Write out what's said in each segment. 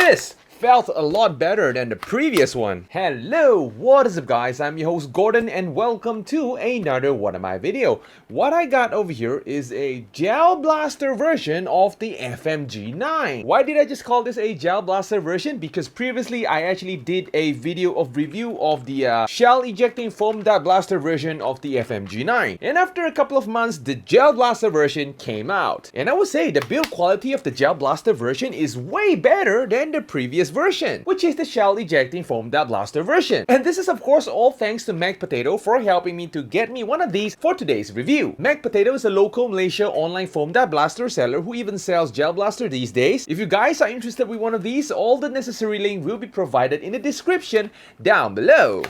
this felt a lot better than the previous one. Hello, what is up guys? I'm your host Gordon and welcome to another one of my video. What I got over here is a gel blaster version of the FMG9. Why did I just call this a gel blaster version? Because previously I actually did a video of review of the shell ejecting foam blaster version of the FMG9. And after a couple of months, the gel blaster version came out. And I would say the build quality of the gel blaster version is way better than the previous version, which is the shell ejecting foam blaster version. And this is of course all thanks to Mac Potato for helping me to get me one of these for today's review. Mac Potato is a local Malaysia online foam blaster seller who even sells gel blaster these days. If you guys are interested with one of these, all the necessary link will be provided in the description down below.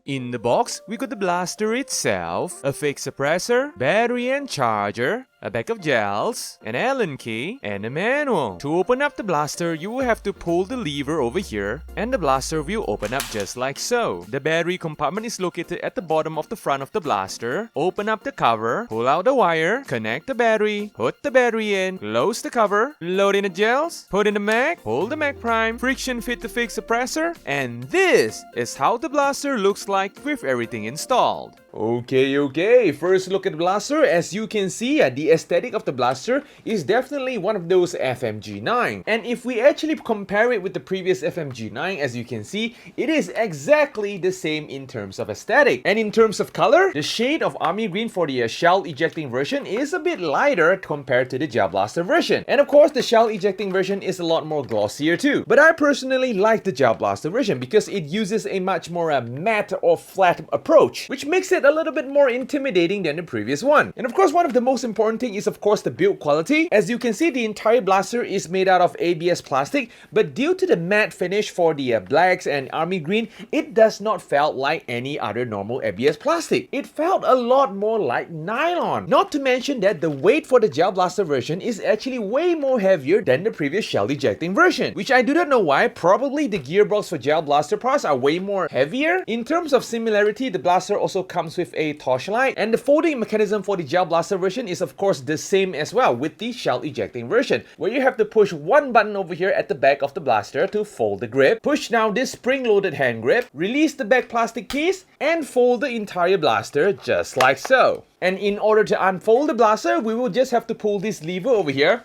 In the box, we got the blaster itself, a fake suppressor, battery and charger, a bag of gels, an Allen key, and a manual. To open up the blaster, you will have to pull the lever over here, and the blaster will open up just like so. The battery compartment is located at the bottom of the front of the blaster. Open up the cover, pull out the wire, connect the battery, put the battery in, close the cover, load in the gels, put in the mag, pull the mag prime, friction fit the fake suppressor, and this is how the blaster looks like with everything installed. Okay, first look at the blaster. As you can see, the aesthetic of the blaster is definitely one of those FMG9. And if we actually compare it with the previous FMG9, as you can see, it is exactly the same in terms of aesthetic. And in terms of color, the shade of army green for the shell ejecting version is a bit lighter compared to the gel blaster version. And of course, the shell ejecting version is a lot more glossier too. But I personally like the gel blaster version because it uses a much more matte or flat approach, which makes it a little bit more intimidating than the previous one. And of course, one of the most important thing is of course the build quality. As you can see, the entire blaster is made out of ABS plastic, but due to the matte finish for the blacks and army green, it does not felt like any other normal ABS plastic. It felt a lot more like nylon. Not to mention that the weight for the gel blaster version is actually way more heavier than the previous shell ejecting version, which I do not know why. Probably the gearbox for gel blaster parts are way more heavier. In terms of similarity, the blaster also comes with a torchlight, and the folding mechanism for the gel blaster version is of course the same as well with the shell ejecting version, where you have to push one button over here at the back of the blaster to fold the grip, push down this spring-loaded hand grip, release the back plastic piece, and fold the entire blaster just like so. And in order to unfold the blaster, we will just have to pull this lever over here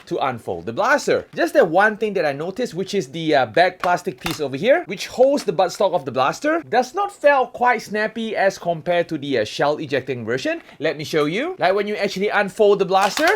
to unfold the blaster. Just that one thing that I noticed, which is the back plastic piece over here, which holds the buttstock of the blaster, does not feel quite snappy as compared to the shell ejecting version. Let me show you. Like when you actually unfold the blaster,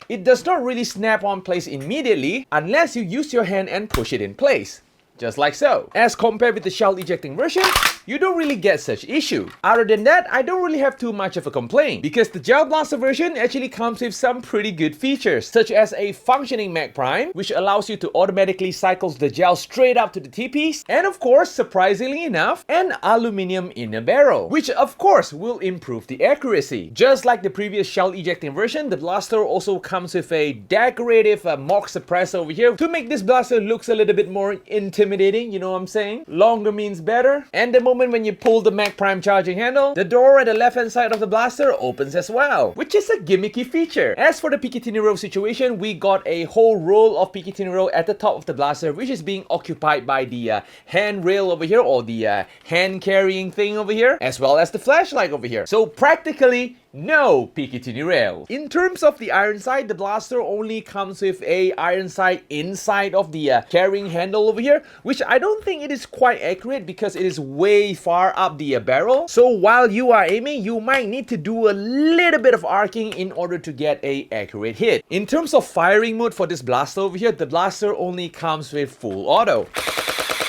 it does not really snap on place immediately unless you use your hand and push it in place. Just like so. As compared with the shell ejecting version, you don't really get such issue. Other than that, I don't really have too much of a complaint because the gel blaster version actually comes with some pretty good features, such as a functioning mag prime, which allows you to automatically cycle the gel straight up to the T-piece, and of course, surprisingly enough, an aluminum inner barrel, which of course will improve the accuracy. Just like the previous shell ejecting version, the blaster also comes with a decorative mock suppressor over here to make this blaster looks a little bit more intimidating, you know what I'm saying? Longer means better. And the moment when you pull the mag prime charging handle, the door at the left hand side of the blaster opens as well, which is a gimmicky feature. As for the Picatinny roll situation, we got a whole roll of Picatinny roll at the top of the blaster, which is being occupied by the handrail over here, or the hand carrying thing over here, as well as the flashlight over here. So practically no Picatinny rail. In terms of the iron sight, the blaster only comes with a iron sight inside of the carrying handle over here, which I don't think it is quite accurate because it is way far up the barrel. So while you are aiming, you might need to do a little bit of arcing in order to get a accurate hit. In terms of firing mode for this blaster over here, the blaster only comes with full auto,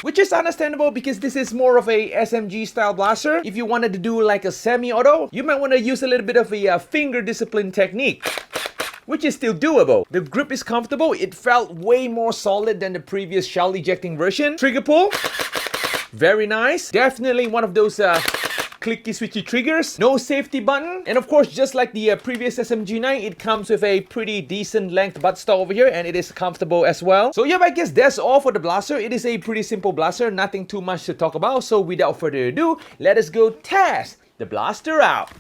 which is understandable because this is more of a SMG style blaster. If you wanted to do like a semi-auto, you might want to use a little bit of a finger discipline technique, which is still doable. The grip is comfortable. It felt way more solid than the previous shell ejecting version. Trigger pull, very nice. Definitely one of those clicky switchy triggers, no safety button, and of course, just like the previous FMG9, it comes with a pretty decent length buttstock over here, and it is comfortable as well. So yeah, I guess that's all for the blaster. It is a pretty simple blaster, nothing too much to talk about. So without further ado, let us go test the blaster out.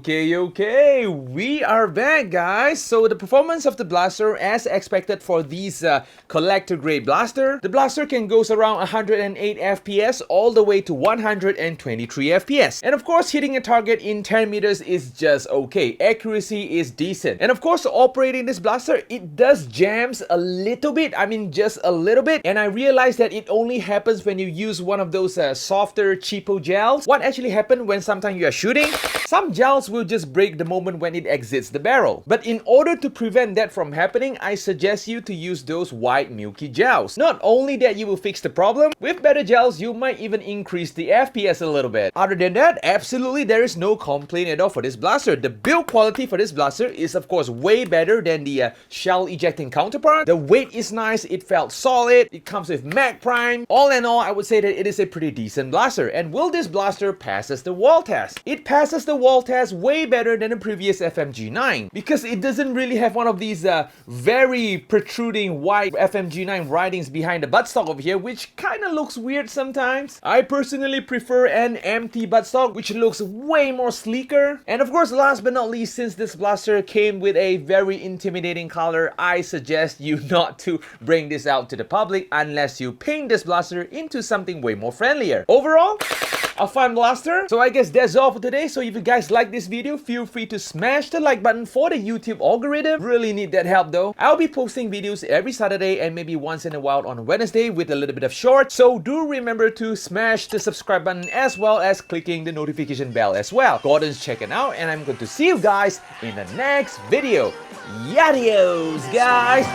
Okay, we are back, guys. So the performance of the blaster, as expected for these collector grade blaster, the blaster can goes around 108 FPS all the way to 123 FPS. And of course, hitting a target in 10 meters is just okay. Accuracy is decent. And of course, operating this blaster, it does jams a little bit. I mean, just a little bit. And I realized that it only happens when you use one of those softer, cheapo gels. What actually happened when sometimes you are shooting? Some gels will just break the moment when it exits the barrel. But in order to prevent that from happening, I suggest you to use those white milky gels. Not only that you will fix the problem, with better gels, you might even increase the FPS a little bit. Other than that, absolutely there is no complaint at all for this blaster. The build quality for this blaster is of course way better than the shell ejecting counterpart. The weight is nice, it felt solid, it comes with mag prime. All in all, I would say that it is a pretty decent blaster. And will this blaster passes the wall test? It passes the wall test way better than the previous FMG9 because it doesn't really have one of these very protruding white FMG9 writings behind the buttstock over here, which kind of looks weird sometimes. I personally prefer an empty buttstock, which looks way more sleeker. And of course, last but not least, since this blaster came with a very intimidating color, I suggest you not to bring this out to the public unless you paint this blaster into something way more friendlier. Overall, a fun blaster. So I guess that's all for today. So if you guys like this video, feel free to smash the like button for the YouTube algorithm. Really need that help though. I'll be posting videos every Saturday and maybe once in a while on Wednesday with a little bit of shorts. So do remember to smash the subscribe button as well as clicking the notification bell as well. Gordon's checking out and I'm going to see you guys in the next video. Yadios, guys!